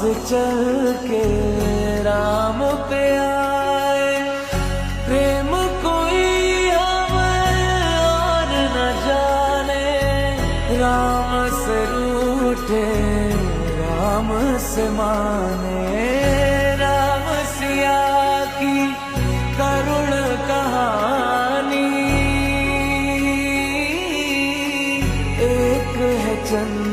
चल के राम पे आए। प्रेम कोई हमें और न जाने, राम से रूठे राम से माने। राम सिया की करुण कहानी, एक है चंद